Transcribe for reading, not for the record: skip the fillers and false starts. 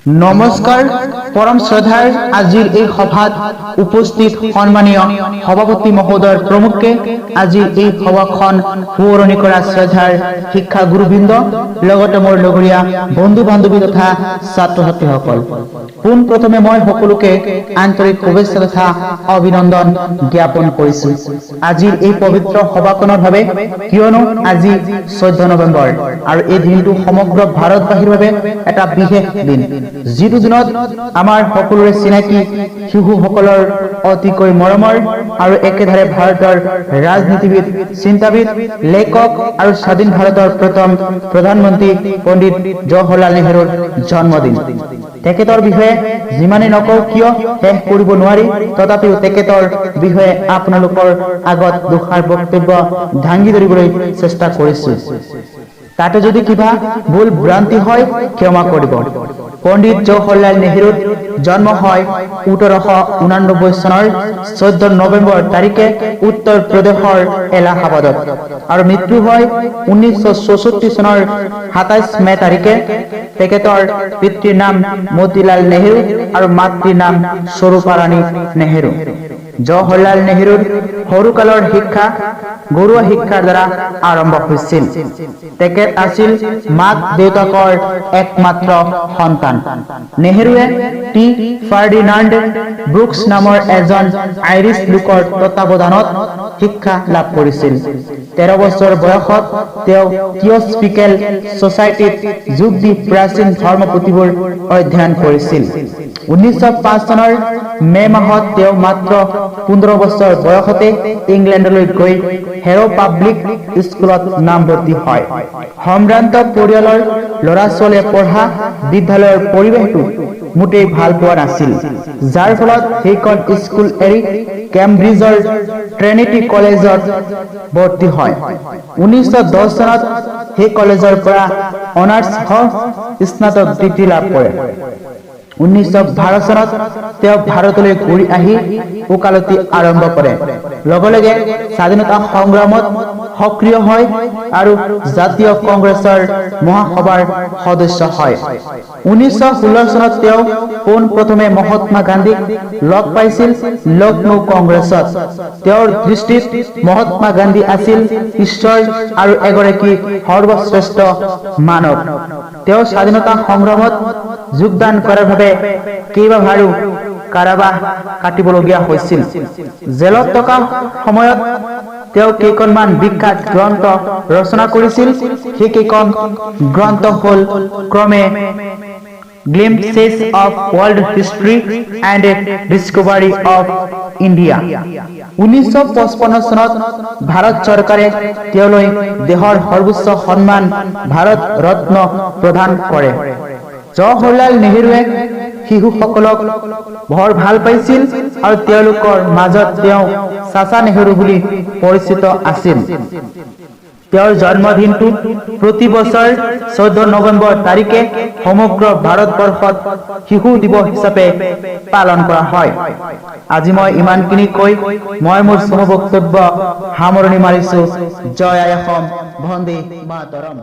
নমস্কাৰ পৰম শ্ৰদ্ধাৰ আজিৰ এই সভাত উপস্থিত সন্মানীয় সভাপতি মহোদয় প্ৰমুখ্যে আজিৰ এই সভাখন শুৱৰণি কৰা শ্ৰদ্ধাৰ শিক্ষা গুৰুবৃন্দ লগতে মোৰ লগৰীয়া বন্ধু বান্ধৱী তথা ছাত্ৰ ছাত্ৰীসকল পোনপ্ৰথমে মই সকলোকে আন্তৰিক শুভেচ্ছা তথা অভিনন্দন জ্ঞাপন কৰিছো। আজিৰ এই পবিত্ৰ সভাখনৰ বাবে কিয়নো আজি 14 নৱেম্বৰ আৰু এই দিনটো সমগ্ৰ ভাৰতবাসীৰ বাবে এটা বিশেষ দিন। যিটো দিনত আমাৰ সকলোৰে চিনাকি শিশুসকলৰ অতিকৈ মৰমৰ আৰু একেধাৰে ভাৰতৰ ৰাজনীতিবিদ চিন্তাবিদ লেখক আৰু স্বাধীন ভাৰতৰ প্ৰথম প্ৰধানমন্ত্ৰী পণ্ডিত জৱাহৰলাল নেহৰুৰ জন্মদিন। তেখেতৰ বিষয়ে যিমানে নকওঁ কিয় শেষ কৰিব নোৱাৰি, তথাপিও তেখেতৰ বিষয়ে আপোনালোকৰ আগত দুষাৰ বক্তব্য দাঙি ধৰিবলৈ চেষ্টা কৰিছো। তাতে যদি কিবা ভুল ভ্ৰান্তি হয় ক্ষমা কৰিব। পণ্ডিত জৱাহৰলাল নেহৰুৰ জন্ম হয় 1889 চনৰ 14 নৱেম্বৰ তাৰিখে উত্তৰ প্ৰদেশৰ এলাহাবাদত আৰু মৃত্যু হয় 1964 চনৰ 27 মে তাৰিখে। তেখেতৰ পিতৃৰ নাম মতিলাল নেহৰু আৰু মাতৃৰ নাম স্বৰূপাৰাণী নেহৰু। জৱাহৰলাল নেহৰুৰ সৰুকালৰ শিক্ষা ঘৰুৱা শিক্ষাৰ দ্বাৰা আৰম্ভ হৈছিল। তেখেত আছিল মাক দেউতাকৰ একমাত্ৰ সন্তান। নেহৰুৱে টি ফাৰ্ডিনাণ্ড ব্ৰুকছ নামৰ এজন আইৰিছ লোকৰ তত্বাৱধানত শিক্ষা লাভ কৰিছিল। 13 বছৰ বয়সত তেওঁ থিয়ছফিকেল ছচাইটিত যোগ দি প্ৰাচীন ধৰ্মপুথিবোৰ অধ্যয়ন কৰিছিল। 1905 চনৰ মে মাহত তেওঁ মাত্ৰ 15 বছৰ বয়সতে ইংলেণ্ডলৈ গৈ হেৰ' পাব্লিক স্কুলত নামভৰ্তি হয়। সম্ভ্ৰান্ত পৰিয়ালৰ ল'ৰা ছোৱালীয়ে পঢ়া বিদ্যালয়ৰ পৰিৱেশটো মোটেই ভাল পোৱা নাছিল, যাৰ ফলত সেইখন স্কুল এৰি কেম্ব্ৰিজৰ ট্ৰিনিটি কলেজত ভৰ্তি হয়। 1910 চনত সেই কলেজৰ পৰা অনাৰ্ছ স্নাতক ডিগ্ৰী লাভ কৰে। 1912 চনত তেওঁ ভাৰতলৈ ঘূৰি আহি ওকালতি আৰম্ভ কৰে। লগে লগে স্বাধীনতা সংগ্ৰামত সক্ৰিয় হয় আৰু জাতীয় কংগ্ৰেছৰ মহাসভাৰ সদস্য হয়। 1916 চনত তেওঁ পোনপ্ৰথমে মহাত্মা গান্ধীক লগ পাইছিল লক্ষ্ণৌ কংগ্ৰেছত। তেওঁৰ দৃষ্টিত মহাত্মা গান্ধী আছিল ঈশ্বৰ আৰু এগৰাকী সৰ্বশ্ৰেষ্ঠ মানৱ। তেওঁ স্বাধীনতা সংগ্ৰামত যোগদান কৰাৰ বাবে কেইবাবাৰো কাৰাবাস কাটিবলগীয়া হৈছিল। জেলত থকা সময়ত তেওঁ কেইখনমান বিখ্যাত গ্ৰন্থ ৰচনা কৰিছিল। সেইকেইখন গ্ৰন্থ হ'ল ক্ৰমে glimpses of world history and discovery of India. 1955 চনত ভাৰত চৰকাৰে তেওঁলৈ দেশৰ সৰ্বোচ্চ সন্মান ভাৰত ৰত্ন প্ৰদান কৰে। জৱাহৰলাল নেহৰুৱে শিশুসকলক বৰ ভাল পাইছিল আৰু তেওঁলোকৰ মাজত তেওঁ চাচা নেহৰু বুলি পৰিচিত আছিল। তেওঁৰ জন্মদিনটো প্ৰতি বছৰ 14 নৱেম্বৰ তাৰিখে সমগ্ৰ ভাৰতবৰ্ষত শিশু দিৱস হিচাপে পালন কৰা হয়। আজি মই ইমানখিনি কৈ মই মোৰ বক্তব্য সামৰণি মাৰিছো। জয় আই অসম, বন্দে মাতৰম।